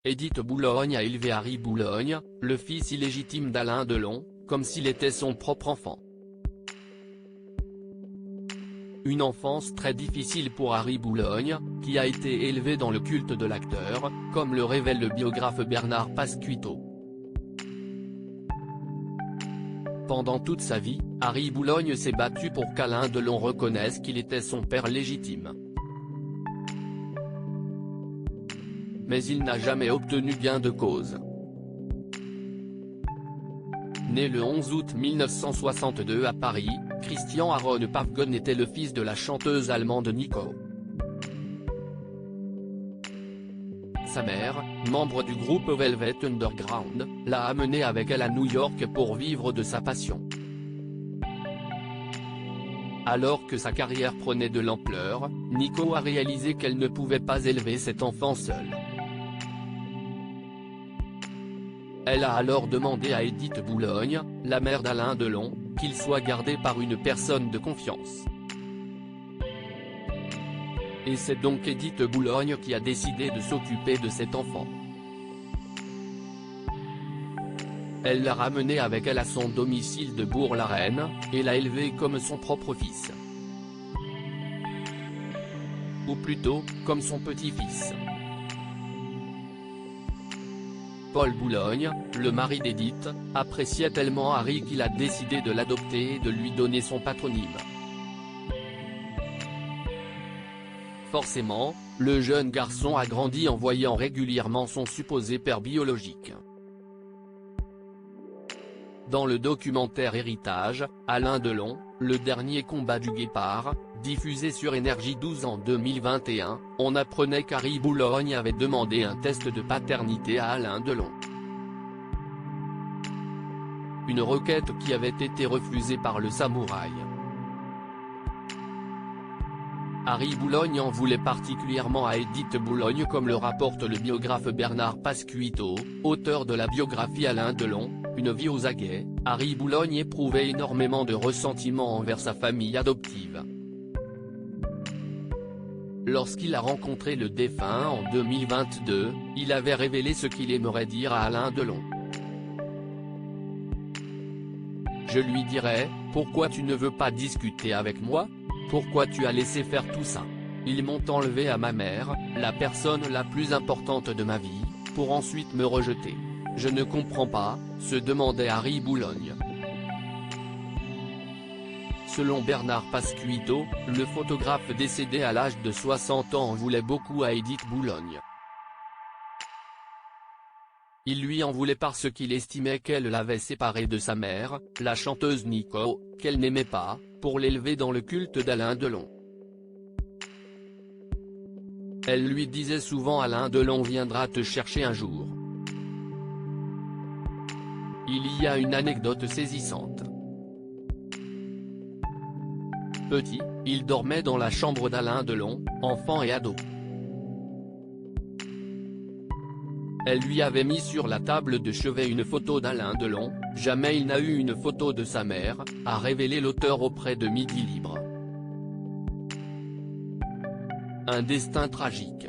Édith Boulogne a élevé Harry Boulogne, le fils illégitime d'Alain Delon, comme s'il était son propre enfant. Une enfance très difficile pour Harry Boulogne, qui a été élevé dans le culte de l'acteur, comme le révèle le biographe Bernard Pasquito. Pendant toute sa vie, Harry Boulogne s'est battu pour qu'Alain Delon reconnaisse qu'il était son père légitime. Mais il n'a jamais obtenu gain de cause. Né le 11 août 1962 à Paris, Christian Aaron Pavgon était le fils de la chanteuse allemande Nico. Sa mère, membre du groupe Velvet Underground, l'a amené avec elle à New York pour vivre de sa passion. Alors que sa carrière prenait de l'ampleur, Nico a réalisé qu'elle ne pouvait pas élever cet enfant seule. Elle a alors demandé à Édith Boulogne, la mère d'Alain Delon, qu'il soit gardé par une personne de confiance. Et c'est donc Édith Boulogne qui a décidé de s'occuper de cet enfant. Elle l'a ramené avec elle à son domicile de Bourg-la-Reine, et l'a élevé comme son propre fils. Ou plutôt, comme son petit-fils. Paul Boulogne, le mari d'Édith, appréciait tellement Harry qu'il a décidé de l'adopter et de lui donner son patronyme. Forcément, le jeune garçon a grandi en voyant régulièrement son supposé père biologique. Dans le documentaire Héritage, Alain Delon, le dernier combat du guépard, diffusé sur Énergie 12 en 2021, on apprenait qu'Harry Boulogne avait demandé un test de paternité à Alain Delon. Une requête qui avait été refusée par le samouraï. Harry Boulogne en voulait particulièrement à Édith Boulogne comme le rapporte le biographe Bernard Pasquito, auteur de la biographie Alain Delon, Une vie aux aguets. Harry Boulogne éprouvait énormément de ressentiment envers sa famille adoptive. Lorsqu'il a rencontré le défunt en 2022, il avait révélé ce qu'il aimerait dire à Alain Delon. Je lui dirais, pourquoi tu ne veux pas discuter avec moi ? Pourquoi tu as laissé faire tout ça ? Ils m'ont enlevé à ma mère, la personne la plus importante de ma vie, pour ensuite me rejeter. Je ne comprends pas, se demandait Harry Boulogne. Selon Bernard Pasquito, le photographe décédé à l'âge de 60 ans en voulait beaucoup à Édith Boulogne. Il lui en voulait parce qu'il estimait qu'elle l'avait séparé de sa mère, la chanteuse Nico, qu'elle n'aimait pas, pour l'élever dans le culte d'Alain Delon. Elle lui disait souvent Alain Delon viendra te chercher un jour. Il y a une anecdote saisissante. Petit, il dormait dans la chambre d'Alain Delon, enfant et ado. Elle lui avait mis sur la table de chevet une photo d'Alain Delon, jamais il n'a eu une photo de sa mère, a révélé l'auteur auprès de Midi Libre. Un destin tragique.